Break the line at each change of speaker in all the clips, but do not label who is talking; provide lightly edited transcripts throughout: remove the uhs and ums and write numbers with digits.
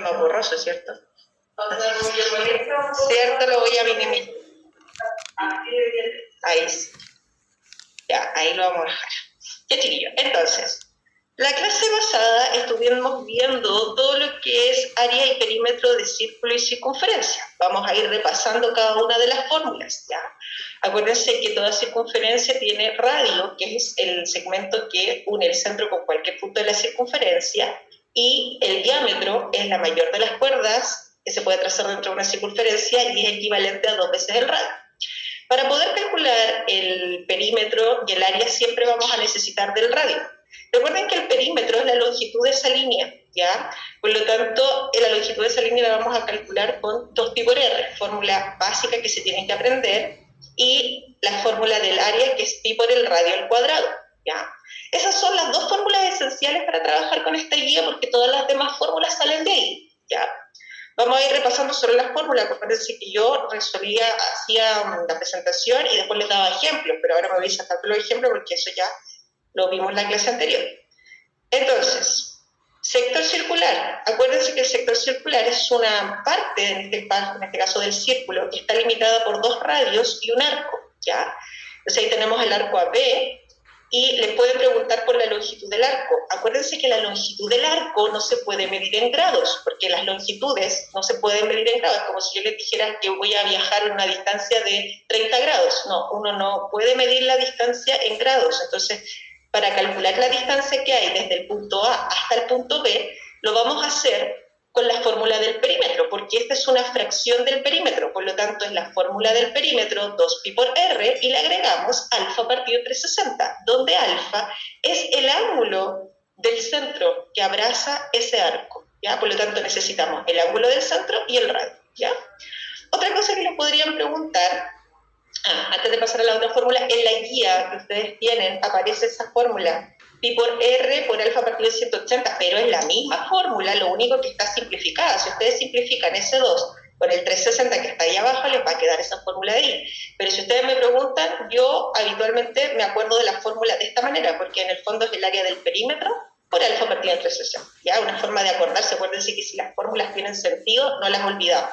más borroso, ¿cierto? ¿Cierto? Lo voy a minimizar. Ahí sí. Ya, ahí lo vamos a dejar. Ya, chiquillos. Entonces, la clase pasada estuvimos viendo todo lo que es área y perímetro de círculo y circunferencia. Vamos a ir repasando cada una de las fórmulas, ¿ya? Acuérdense que toda circunferencia tiene radio, que es el segmento que une el centro con cualquier punto de la circunferencia, y el diámetro es la mayor de las cuerdas que se puede trazar dentro de una circunferencia y es equivalente a 2 veces el radio. Para poder calcular el perímetro y el área siempre vamos a necesitar del radio. Recuerden que el perímetro es la longitud de esa línea, ¿ya? Por lo tanto, la longitud de esa línea la vamos a calcular con 2pi por r, fórmula básica que se tienen que aprender, y la fórmula del área, que es pi por el radio al cuadrado, ¿ya? Esas son las dos fórmulas esenciales para trabajar con esta guía, porque todas las demás fórmulas salen de ahí, ¿ya? Vamos a ir repasando solo las fórmulas. Acuérdense que yo resolvía, hacía la presentación y después les daba ejemplos, pero ahora me voy sacando los ejemplos porque eso ya lo vimos en la clase anterior. Entonces, sector circular. Acuérdense que el sector circular es una parte, en este caso del círculo, que está limitada por 2 radios y un arco, ¿ya? Entonces ahí tenemos el arco AB, y les pueden preguntar por la longitud del arco. Acuérdense que la longitud del arco no se puede medir en grados, porque las longitudes no se pueden medir en grados, como si yo les dijera que voy a viajar a una distancia de 30 grados. No, uno no puede medir la distancia en grados. Entonces, para calcular la distancia que hay desde el punto A hasta el punto B, lo vamos a hacer con la fórmula del perímetro, porque esta es una fracción del perímetro, por lo tanto es la fórmula del perímetro 2pi por r, y le agregamos alfa partido 360, donde alfa es el ángulo del centro que abraza ese arco, ¿ya? Por lo tanto necesitamos el ángulo del centro y el radio, ¿ya? Otra cosa que les podrían preguntar, antes de pasar a la otra fórmula, en la guía que ustedes tienen aparece esa fórmula, pi por r por alfa partido de 180, pero es la misma fórmula, lo único que está simplificada. Si ustedes simplifican ese 2 con el 360 que está ahí abajo, les va a quedar esa fórmula de ahí. Pero si ustedes me preguntan, yo habitualmente me acuerdo de la fórmula de esta manera, porque en el fondo es el área del perímetro por alfa partido de 360. ¿Ya? Una forma de acordarse. Acuérdense que si las fórmulas tienen sentido, no las olvidamos.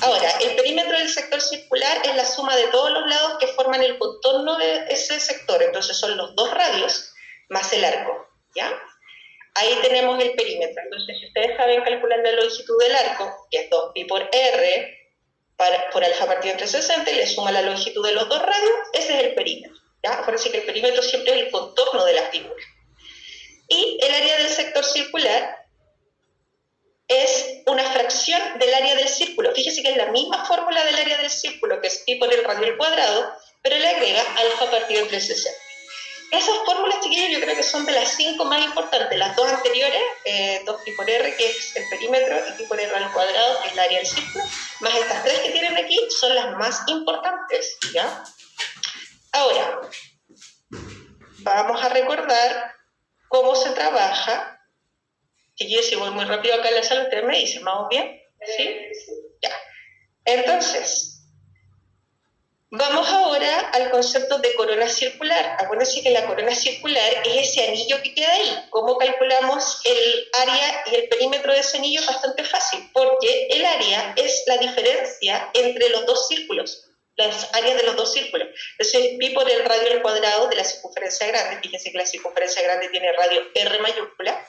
Ahora, el perímetro del sector circular es la suma de todos los lados que forman el contorno de ese sector. Entonces son los 2 radios más el arco, ¿ya? Ahí tenemos el perímetro. Entonces, si ustedes saben calcular la longitud del arco, que es 2pi por r por alfa partido entre 60, y le suma la longitud de los 2 radios, ese es el perímetro, ¿ya? Acuérdense que el perímetro siempre es el contorno de la figura. Y el área del sector circular es una fracción del área del círculo. Fíjese que es la misma fórmula del área del círculo, que es pi por el radio al cuadrado, pero le agrega alfa partido entre 60. Esas fórmulas, chiquillos, yo creo que son de las 5 más importantes. Las 2 anteriores, 2pi por r, que es el perímetro, y pi por r al cuadrado, que es el área del círculo, más estas 3 que tienen aquí, son las más importantes, ¿ya? Ahora, vamos a recordar cómo se trabaja. Chiquillos, si voy muy rápido acá en la sala, ustedes me dicen, ¿vamos bien? ¿Sí? Ya. Entonces, vamos ahora al concepto de corona circular. Acuérdense que la corona circular es ese anillo que queda ahí. ¿Cómo calculamos el área y el perímetro de ese anillo? Es bastante fácil, porque el área es la diferencia entre los 2 círculos, las áreas de los 2 círculos. Entonces, pi por el radio al cuadrado de la circunferencia grande. Fíjense que la circunferencia grande tiene radio r mayúscula.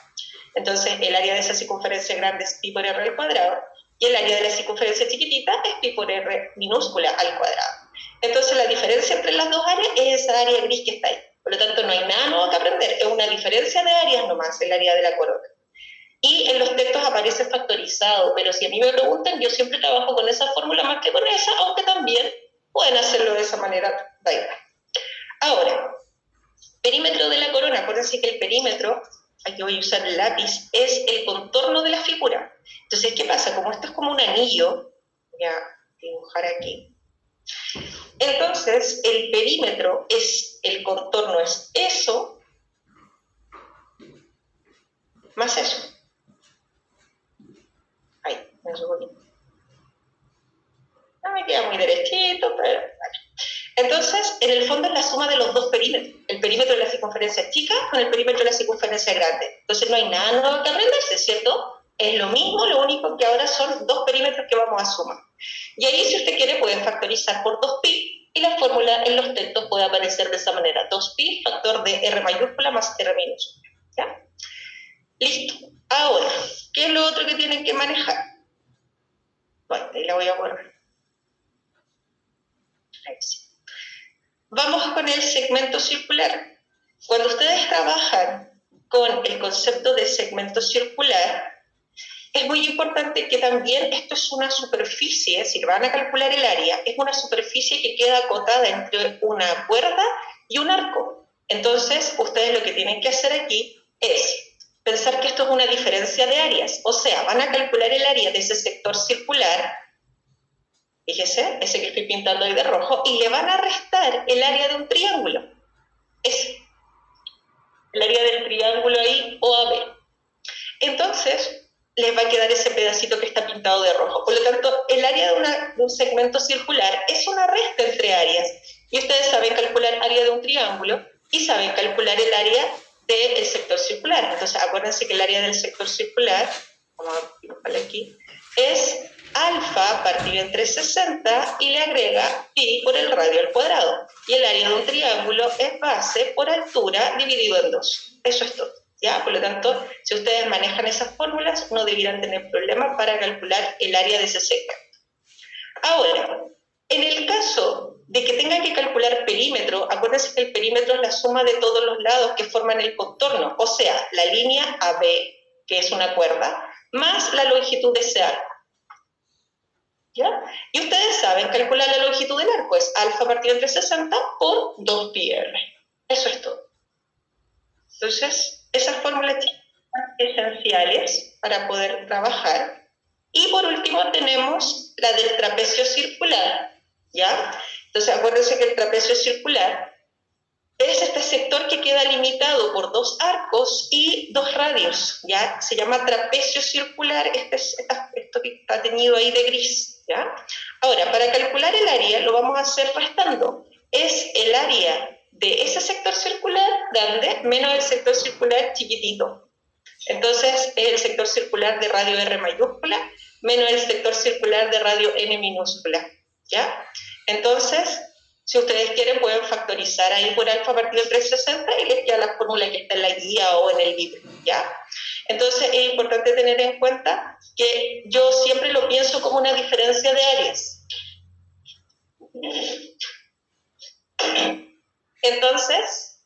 Entonces, el área de esa circunferencia grande es pi por r al cuadrado, y el área de la circunferencia chiquitita es pi por r minúscula al cuadrado. Entonces, la diferencia entre las 2 áreas es esa área gris que está ahí. Por lo tanto, no hay nada nuevo que aprender, es una diferencia de áreas nomás, el área de la corona. Y en los textos aparece factorizado, pero si a mí me preguntan, yo siempre trabajo con esa fórmula más que con esa, aunque también pueden hacerlo de esa manera. Ahora, perímetro de la corona. Acuérdense que el perímetro, aquí voy a usar el lápiz, es el contorno de la figura. Entonces, ¿qué pasa? Como esto es como un anillo, voy a dibujar aquí. Entonces, el perímetro es, el contorno es eso, más eso. Ahí, me subo aquí. No me queda muy derechito, pero vale. Entonces, en el fondo es la suma de los 2 perímetros. El perímetro de la circunferencia chica con el perímetro de la circunferencia grande. Entonces, no hay nada nuevo que aprenderse, ¿cierto? Es lo mismo, lo único que ahora son dos perímetros que vamos a sumar. Y ahí, si usted quiere, puede factorizar por 2pi y la fórmula en los textos puede aparecer de esa manera. 2pi, factor de R mayúscula más R minúscula. ¿Ya? Listo. Ahora, ¿qué es lo otro que tienen que manejar? Bueno, ahí la voy a borrar. Ahí sí. Vamos con el segmento circular. Cuando ustedes trabajan con el concepto de segmento circular, es muy importante que también esto es una superficie, si van a calcular el área, es una superficie que queda acotada entre una cuerda y un arco. Entonces, ustedes lo que tienen que hacer aquí es pensar que esto es una diferencia de áreas. O sea, van a calcular el área de ese sector circular, fíjese, ese que estoy pintando ahí de rojo, y le van a restar el área de un triángulo. Es el área del triángulo ahí, OAB. Entonces, les va a quedar ese pedacito que está pintado de rojo. Por lo tanto, el área de un segmento circular es una resta entre áreas. Y ustedes saben calcular área de un triángulo y saben calcular el área del sector circular. Entonces, acuérdense que el área del sector circular, vamos a dibujarlo aquí, es alfa partido entre 60 y le agrega pi por el radio al cuadrado. Y el área de un triángulo es base por altura dividido en 2. Eso es todo. ¿Ya? Por lo tanto, si ustedes manejan esas fórmulas, no deberían tener problemas para calcular el área de ese segmento. Ahora, en el caso de que tengan que calcular perímetro, acuérdense que el perímetro es la suma de todos los lados que forman el contorno, o sea, la línea AB, que es una cuerda, más la longitud de ese arco. ¿Ya? Y ustedes saben calcular la longitud del arco, es alfa partido entre 60 por 2πr. Eso es todo. Entonces, esas fórmulas son esenciales para poder trabajar. Y por último tenemos la del trapecio circular, ¿ya? Entonces, acuérdense que el trapecio circular es este sector que queda limitado por dos arcos y dos radios, ¿ya? Se llama trapecio circular, esto que está teñido ahí de gris, ¿ya? Ahora, para calcular el área lo vamos a hacer restando. Es el área de ese sector circular grande menos el sector circular chiquitito. Entonces, es el sector circular de radio R mayúscula menos el sector circular de radio N minúscula, ¿ya? Entonces, si ustedes quieren, pueden factorizar ahí por alfa partido de 360 y les queda la fórmula que está en la guía o en el libro, ¿ya? Entonces, es importante tener en cuenta que yo siempre lo pienso como una diferencia de áreas. Entonces,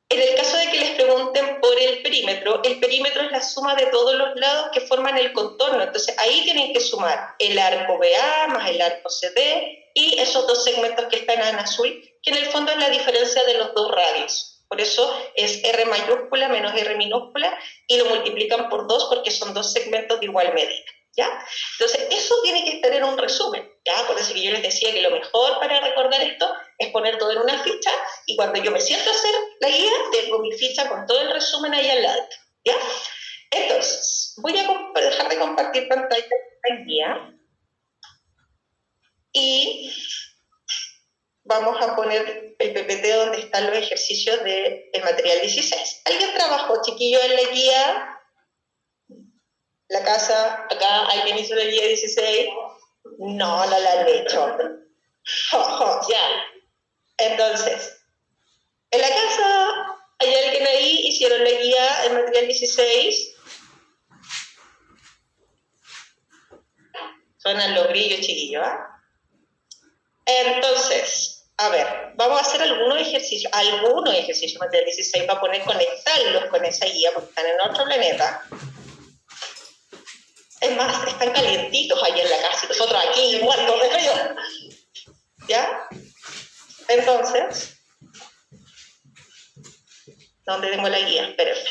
en el caso de que les pregunten por el perímetro es la suma de todos los lados que forman el contorno. Entonces, ahí tienen que sumar el arco BA más el arco CD y esos dos segmentos que están en azul, que en el fondo es la diferencia de los dos radios. Por eso es R mayúscula menos R minúscula y lo multiplican por 2 porque son dos segmentos de igual medida, ¿ya? Entonces, eso tiene que estar en un resumen, ¿ya? Por eso que yo les decía que lo mejor para recordar esto es poner todo en una ficha y cuando yo me siento a hacer la guía, tengo mi ficha con todo el resumen ahí al lado, ¿ya? Entonces, voy a dejar de compartir pantalla de la guía y vamos a poner el PPT donde están los ejercicios del material 16. ¿Alguien trabajó, chiquillo, en la guía? La casa, acá, ¿alguien hizo la guía 16? No, no la han hecho. Ya. Entonces, en la casa, ¿hay alguien ahí? ¿Hicieron la guía en material 16? Suenan los grillos, chiquillos, ¿ah? Entonces, a ver, vamos a hacer algunos ejercicios material 16 para poder conectarlos con esa guía porque están en otro planeta. Es más, están calientitos allá en la casa y nosotros aquí muertos de frío. ¿Ya? Entonces, ¿dónde tengo la guía? Espérenme.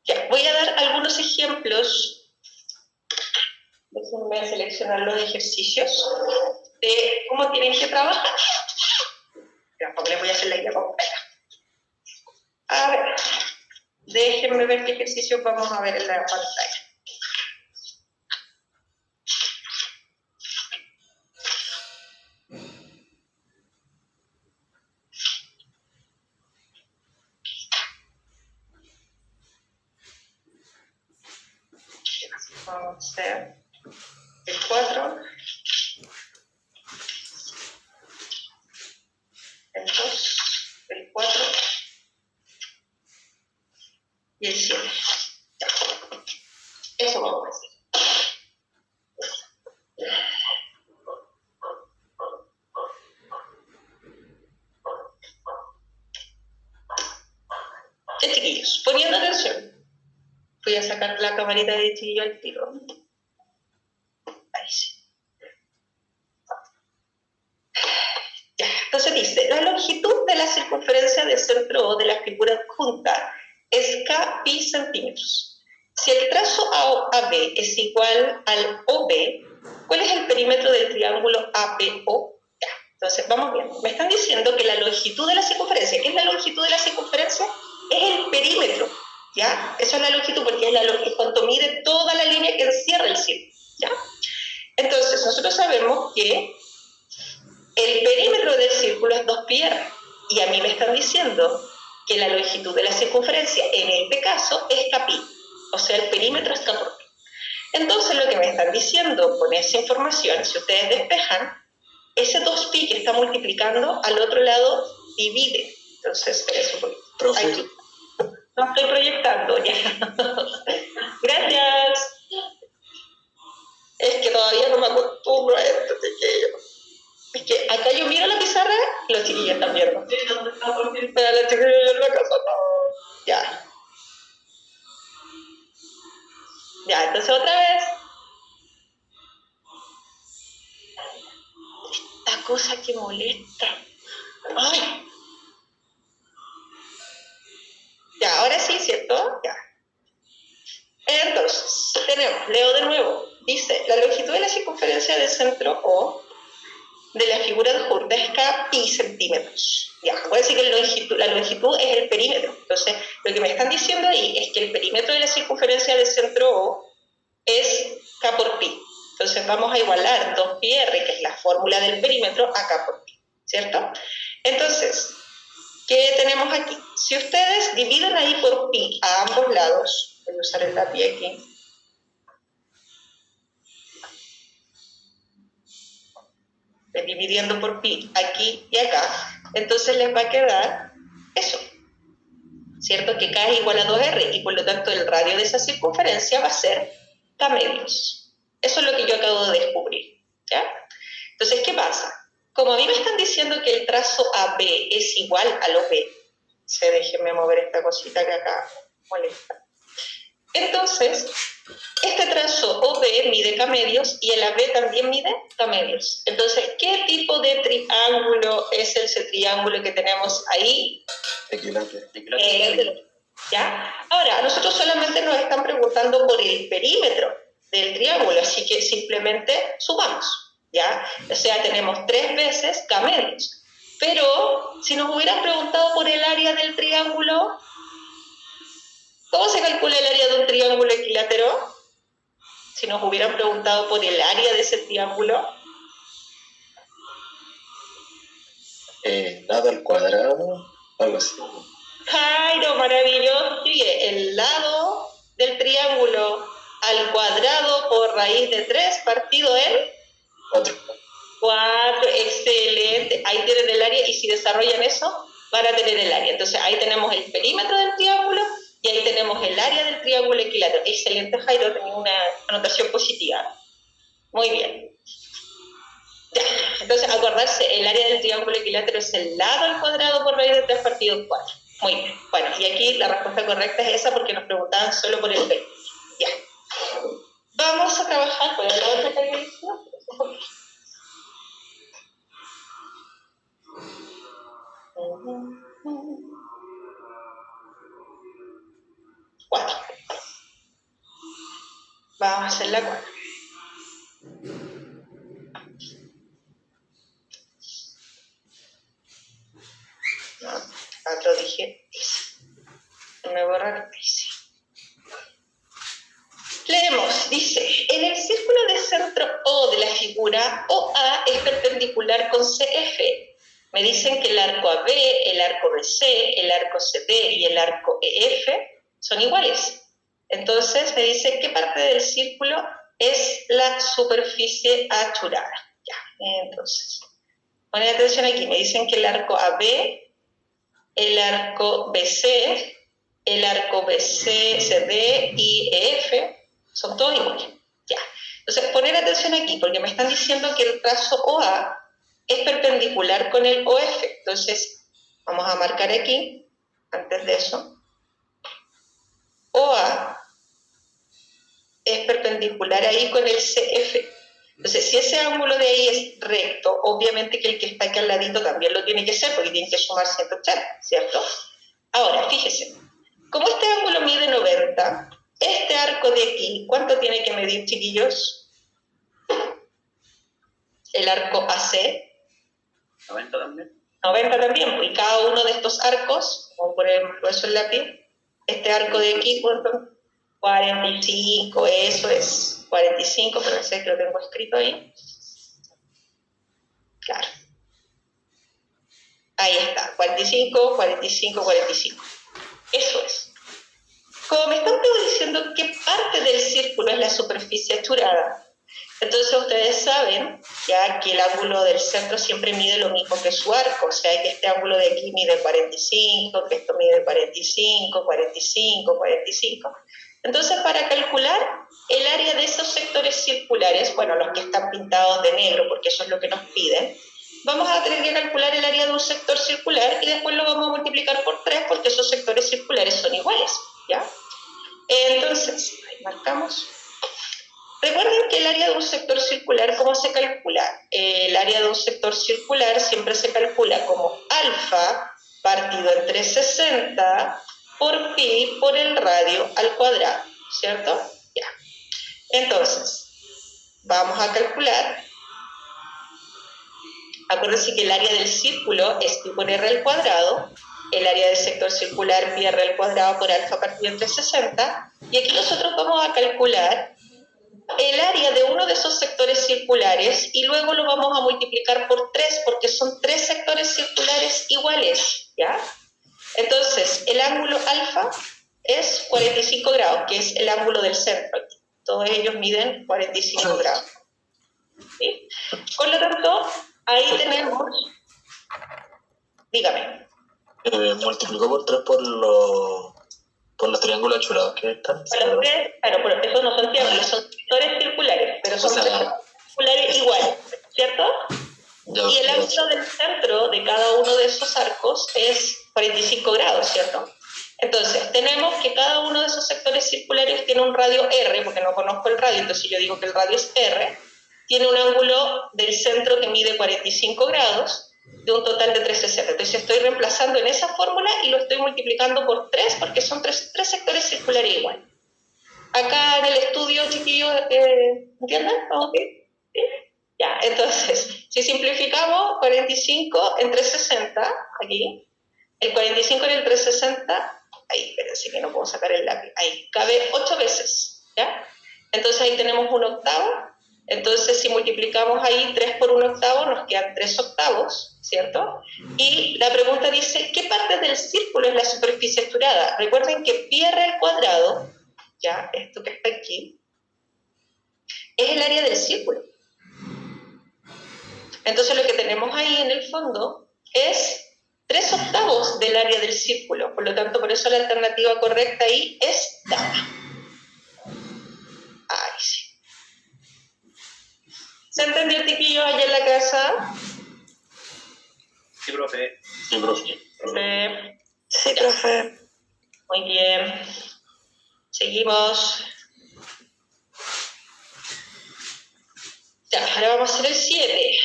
Ya, voy a dar algunos ejemplos. Déjenme seleccionar los ejercicios de cómo tienen que trabajar. Ya, porque les voy a hacer la guía completa. A ver, déjenme ver qué ejercicios vamos a ver en la pantalla. Entonces, el 4, el 2, el 4 y el 7. Ya. Eso vamos a decir. Ya, chiquillos, poniendo atención. Voy a sacar la camarita de chiquillo al tiro. Ahí sí. Ya, entonces dice, la longitud de la circunferencia del centro O de la figura adjunta es K pi centímetros. Si el trazo AB es igual al OB, ¿cuál es el perímetro del triángulo APO? Ya, entonces vamos bien. Me están diciendo que la longitud de la circunferencia, ¿qué es la longitud de la circunferencia? Es el perímetro, ¿ya? Eso es la longitud, porque es cuanto mide toda la línea que encierra el círculo, ¿ya? Entonces, nosotros sabemos que el perímetro del círculo es 2πr, y a mí me están diciendo que la longitud de la circunferencia, en este caso, es Kpi, o sea, el perímetro es K por pi. Entonces, lo que me están diciendo con esa información, si ustedes despejan, ese 2pi que está multiplicando, al otro lado divide. Entonces, espérense un poquito. Aquí. No estoy proyectando, ya. Gracias. Es que todavía no me acostumbro a esto, chiquillo. Es que acá yo miro la pizarra y los chiquillos están viendo. Pero los chiquillos en la casa no. Ya. Ya, entonces otra vez. Esta cosa que molesta. ¡Ay! Ya, ahora sí, ¿cierto? Ya. Entonces, tenemos, leo de nuevo. Dice, la longitud de la circunferencia del centro O de la figura adjunta es K pi centímetros. Ya, voy a decir que la longitud es el perímetro. Entonces, lo que me están diciendo ahí es que el perímetro de la circunferencia del centro O es K por pi. Entonces, vamos a igualar 2πr, que es la fórmula del perímetro, a K por pi, ¿cierto? Entonces, ¿qué tenemos aquí? Si ustedes dividen ahí por pi a ambos lados, voy a usar el lápiz aquí. Dividiendo por pi aquí y acá, entonces les va a quedar eso, ¿cierto? Que K es igual a 2r y por lo tanto el radio de esa circunferencia va a ser K medios. Eso es lo que yo acabo de descubrir, ¿ya? Entonces, ¿qué pasa? Como a mí me están diciendo que el trazo AB es igual al OB, déjenme mover esta cosita que acá molesta. Entonces, este trazo OB mide K medios y el AB también mide K medios. Entonces, ¿qué tipo de triángulo es ese triángulo que tenemos ahí?
Equilátero.
¿Ya? Ahora, a nosotros solamente nos están preguntando por el perímetro del triángulo, así que simplemente sumamos, ¿ya? O sea, tenemos 3 veces K medios. Pero, si nos hubieran preguntado por el área del triángulo, ¿cómo se calcula el área de un triángulo equilátero? Si nos hubieran preguntado por el área de ese triángulo.
Lado al cuadrado, algo así.
Jairo, maravilloso. Sigue el lado del triángulo al cuadrado por raíz de 3 partido en 4. Excelente. Ahí tienen el área y si desarrollan eso, van a tener el área. Entonces ahí tenemos el perímetro del triángulo y ahí tenemos el área del triángulo equilátero. Excelente, Jairo, tenía una anotación positiva. Muy bien. Ya, entonces acordarse, el área del triángulo equilátero es el lado al cuadrado por raíz de 3 partido 4. Muy bien. Bueno, y aquí la respuesta correcta es esa porque nos preguntaban solo por el perímetro. Ya. Vamos a trabajar con la otra calculación. 4. Vamos a hacer la 4. No, 4 dije. Me borrar. Leemos, dice, en el círculo de centro O de la figura, OA es perpendicular con CF. Me dicen que el arco AB, el arco BC, el arco CD y el arco EF son iguales. Entonces me dice qué parte del círculo es la superficie achurada. Ya, entonces, ponen atención aquí, me dicen que el arco AB, el arco BC, el arco BC, CD y EF son todos iguales. Ya. Entonces, poner atención aquí, porque me están diciendo que el trazo OA es perpendicular con el OF. Entonces, vamos a marcar aquí, antes de eso, OA es perpendicular ahí con el CF. Entonces, si ese ángulo de ahí es recto, obviamente que el que está aquí al ladito también lo tiene que ser, porque tiene que sumar 180, ¿cierto? Ahora, fíjese, como este ángulo mide 90, este arco de aquí, ¿cuánto tiene que medir, chiquillos? El arco AC.
90 también.
90 también, y cada uno de estos arcos, vamos a poner el grueso en lápiz, este arco de aquí, ¿cuánto? 45, eso es 45, pero no sé que lo tengo escrito ahí. Claro. Ahí está, 45, 45, 45. Eso es. Como me están diciendo qué parte del círculo es la superficie achurada, entonces ustedes saben ya que el ángulo del centro siempre mide lo mismo que su arco, o sea que este ángulo de aquí mide 45, que esto mide 45, 45, 45. Entonces, para calcular el área de esos sectores circulares, bueno, los que están pintados de negro, porque eso es lo que nos piden, vamos a tener que calcular el área de un sector circular y después lo vamos a multiplicar por 3 porque esos sectores circulares son iguales, ¿ya? Entonces, ahí marcamos. Recuerden que el área de un sector circular, ¿cómo se calcula? El área de un sector circular siempre se calcula como alfa partido entre 60 por pi por el radio al cuadrado, ¿cierto? Ya. Entonces, vamos a calcular. Acuérdense que el área del círculo es pi por r al cuadrado, el área del sector circular pi r al cuadrado por alfa partido entre 60, y aquí nosotros vamos a calcular el área de uno de esos sectores circulares y luego lo vamos a multiplicar por 3 porque son 3 sectores circulares iguales, ¿ya? Entonces, el ángulo alfa es 45 grados, que es el ángulo del centro. Todos ellos miden 45 grados. ¿Sí? Por lo tanto, ahí tenemos... Dígame.
Multiplicó por 3 por los triángulos achurados que están.
Claro, pero esos no son triángulos, son sectores circulares, pero son sectores circulares iguales, ¿cierto? Y el ángulo del centro de cada uno de esos arcos es 45 grados, ¿cierto? Entonces, tenemos que cada uno de esos sectores circulares tiene un radio R, porque no conozco el radio, entonces yo digo que el radio es R, tiene un ángulo del centro que mide 45 grados, de un total de 360. Entonces estoy reemplazando en esa fórmula y lo estoy multiplicando por 3 porque son 3 sectores circulares iguales. Acá en el estudio, chiquillos, ¿entienden? ¿Estamos bien? ¿Sí? Ya, entonces, si simplificamos 45 entre 60, aquí, el 45 en el 360, ahí, espérense que no puedo sacar el lápiz, ahí, cabe 8 veces, ¿ya? Entonces ahí tenemos un octavo. Entonces, si multiplicamos ahí 3 por 1 octavo, nos quedan 3 octavos, ¿cierto? Y la pregunta dice, ¿qué parte del círculo es la superficie achurada? Recuerden que pi r al cuadrado, ya, esto que está aquí, es el área del círculo. Entonces, lo que tenemos ahí en el fondo es 3 octavos del área del círculo. Por lo tanto, por eso la alternativa correcta ahí es dada. Ahí sí. ¿Se entendió, chiquillos, allá en la casa?
Sí, profe.
Sí, profe.
Sí, profe. Muy bien. Seguimos. Ya, ahora vamos a hacer el 7.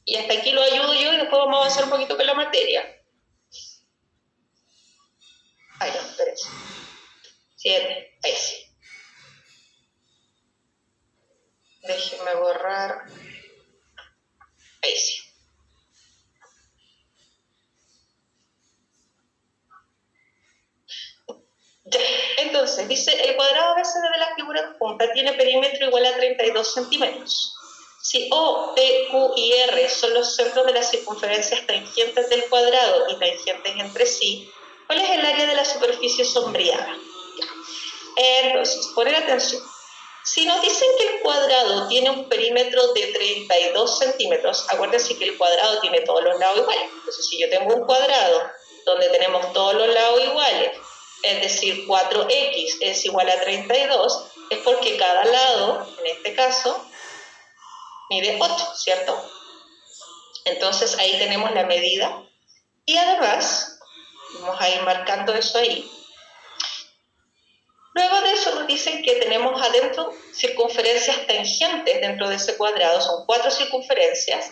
Y hasta aquí lo ayudo yo y después vamos a avanzar un poquito con la materia. Ay, no, espérense. 7, ahí sí. Déjenme borrar. Ahí sí. Ya. Entonces, dice, el cuadrado ABC de la figura adjunta tiene perímetro igual a 32 centímetros. Si O, P, Q y R son los centros de las circunferencias tangentes del cuadrado y tangentes entre sí, ¿cuál es el área de la superficie sombreada? Ya. Entonces, poner atención. Si nos dicen que el cuadrado tiene un perímetro de 32 centímetros, acuérdense que el cuadrado tiene todos los lados iguales. Entonces, si yo tengo un cuadrado donde tenemos todos los lados iguales, es decir, 4x es igual a 32, es porque cada lado, en este caso, mide 8, ¿cierto? Entonces, ahí tenemos la medida. Y además, vamos a ir marcando eso ahí. Luego de eso nos dicen que tenemos adentro circunferencias tangentes dentro de ese cuadrado, son 4 circunferencias,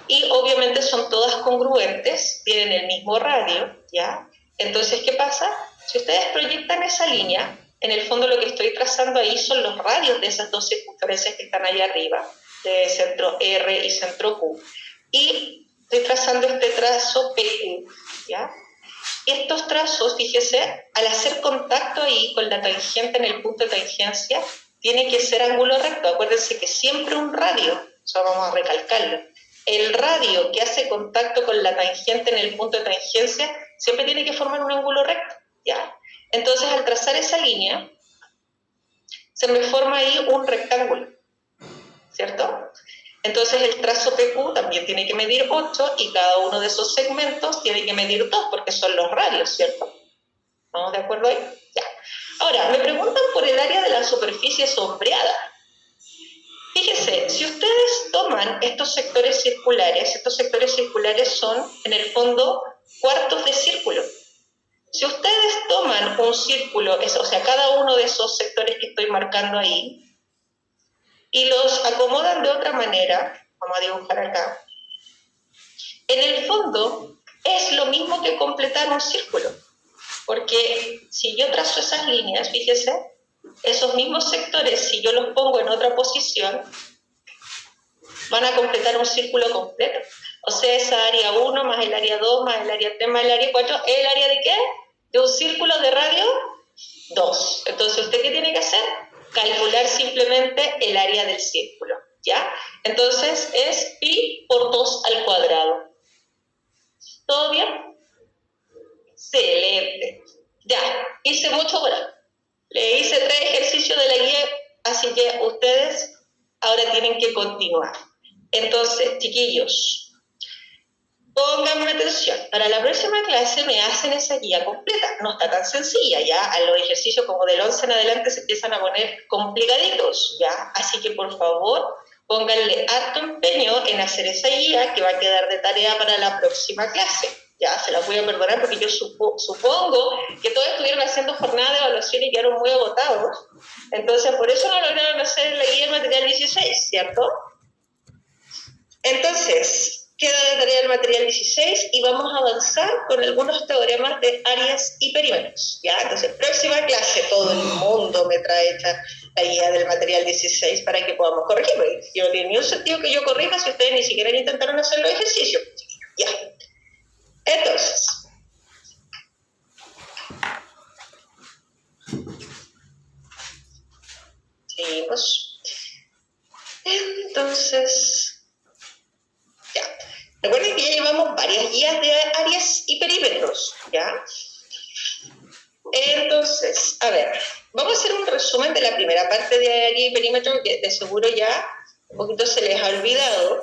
y obviamente son todas congruentes, tienen el mismo radio, ¿ya? Entonces, ¿qué pasa? Si ustedes proyectan esa línea, en el fondo lo que estoy trazando ahí son los radios de esas dos circunferencias que están allá arriba, de centro R y centro Q. Y estoy trazando este trazo PQ, ¿ya? Y estos trazos, fíjese, al hacer contacto ahí con la tangente en el punto de tangencia, tiene que ser ángulo recto. Acuérdense que siempre un radio, eso vamos a recalcarlo, el radio que hace contacto con la tangente en el punto de tangencia siempre tiene que formar un ángulo recto, ¿ya? Entonces, al trazar esa línea, se me forma ahí un rectángulo, ¿cierto? Entonces el trazo PQ también tiene que medir 8 y cada uno de esos segmentos tiene que medir 2 porque son los radios, ¿cierto? ¿Estamos de acuerdo ahí? Ya. Ahora, me preguntan por el área de la superficie sombreada. Fíjense, si ustedes toman estos sectores circulares son, en el fondo, cuartos de círculo. Si ustedes toman un círculo, o sea, cada uno de esos sectores que estoy marcando ahí, y los acomodan de otra manera, vamos a dibujar acá, en el fondo es lo mismo que completar un círculo, porque si yo trazo esas líneas, fíjese, esos mismos sectores, si yo los pongo en otra posición, van a completar un círculo completo. O sea, esa área 1 más el área 2 más el área 3 más el área 4, ¿es el área de qué? De un círculo de radio 2. Entonces, ¿usted qué tiene que hacer? Calcular simplemente el área del círculo, ¿ya? Entonces es pi por 2 al cuadrado. ¿Todo bien? Excelente. Ya, hice mucho por ahí. Le hice 3 ejercicios de la guía, así que ustedes ahora tienen que continuar. Entonces, chiquillos, pónganme atención. Para la próxima clase me hacen esa guía completa. No está tan sencilla, ¿ya? A los ejercicios como del 11 en adelante se empiezan a poner complicaditos, ¿ya? Así que, por favor, pónganle harto empeño en hacer esa guía que va a quedar de tarea para la próxima clase, ¿ya? Se la voy a perdonar porque yo supongo que todos estuvieron haciendo jornada de evaluación y quedaron muy agotados. Entonces, por eso no lograron hacer la guía del material 16, ¿cierto? Entonces, queda de tarea el material 16 y vamos a avanzar con algunos teoremas de áreas y perímetros, ¿ya? Entonces, próxima clase, todo el mundo me trae hecha la guía del material 16 para que podamos corregir, porque yo no tiene ni un sentido que yo corrija si ustedes ni siquiera intentaron hacer los ejercicios, ¿ya? Entonces, seguimos. Entonces, ya. Recuerden que ya llevamos varias guías de áreas y perímetros, ¿ya? Entonces, a ver, vamos a hacer un resumen de la primera parte de área y perímetro, que de seguro ya un poquito se les ha olvidado,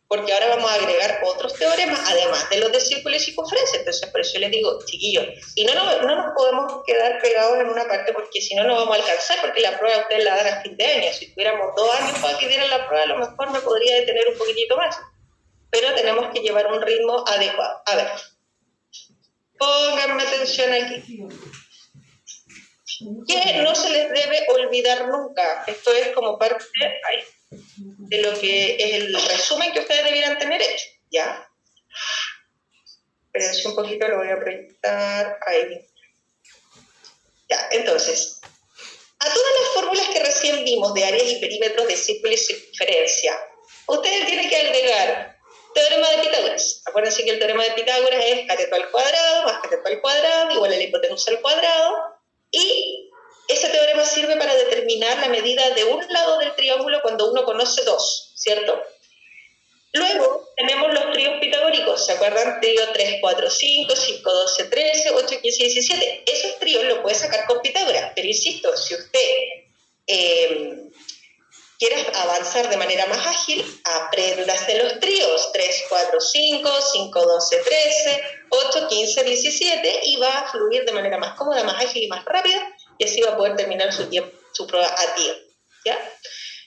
porque ahora vamos a agregar otros teoremas, además de los de círculo y circunferencia. Entonces, por eso les digo, chiquillos, y no nos podemos quedar pegados en una parte, porque si no, no vamos a alcanzar, porque la prueba ustedes la dan a fin de año. Si tuviéramos 2 años para que dieran la prueba, a lo mejor me podría detener un poquitito más. Pero tenemos que llevar un ritmo adecuado. A ver, pónganme atención aquí. Que no se les debe olvidar nunca. Esto es como parte de lo que es el resumen que ustedes debieran tener hecho, ¿ya? Espérense un poquito, lo voy a proyectar ahí. Ya, entonces, a todas las fórmulas que recién vimos de áreas y perímetros de círculo y circunferencia, ustedes tienen que agregar teorema de Pitágoras. Acuérdense que el teorema de Pitágoras es cateto al cuadrado más cateto al cuadrado igual a la hipotenusa al cuadrado, y ese teorema sirve para determinar la medida de un lado del triángulo cuando uno conoce 2, ¿cierto? Luego tenemos los tríos pitagóricos, ¿se acuerdan? Trío 3, 4, 5, 5, 12, 13, 8, 15, 17. Esos tríos los puede sacar con Pitágoras, pero insisto, si usted quieras avanzar de manera más ágil, apréndase los tríos 3, 4, 5, 5, 12, 13, 8, 15, 17 y va a fluir de manera más cómoda, más ágil y más rápida y así va a poder terminar su prueba a tiempo, ¿ya?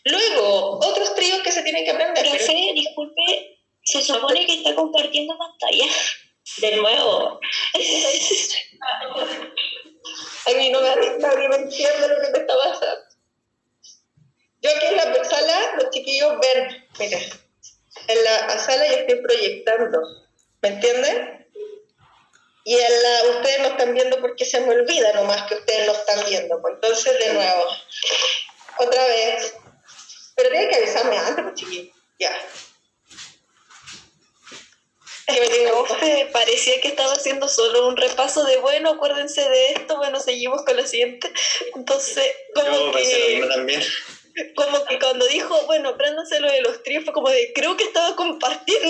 Luego, otros tríos que se tienen que aprender.
Profe, disculpe, se supone que está compartiendo pantalla.
De nuevo. A mí nadie me entiende lo que me está pasando. Yo aquí en la sala, los chiquillos ven, miren, en la sala yo estoy proyectando, ¿me entienden? Y ustedes no están viendo porque se me olvida nomás que ustedes lo están viendo. Pues entonces, de nuevo, otra vez. Pero tienen que avisarme antes, pues chiquillos, ya.
Profe, parecía que estaba haciendo solo un repaso de, bueno, acuérdense de esto, bueno, seguimos con lo siguiente. Entonces,
Yo pensé lo mismo también.
como que cuando dijo, bueno, apréndanse lo de los tríos, fue como de, creo que estaba compartiendo.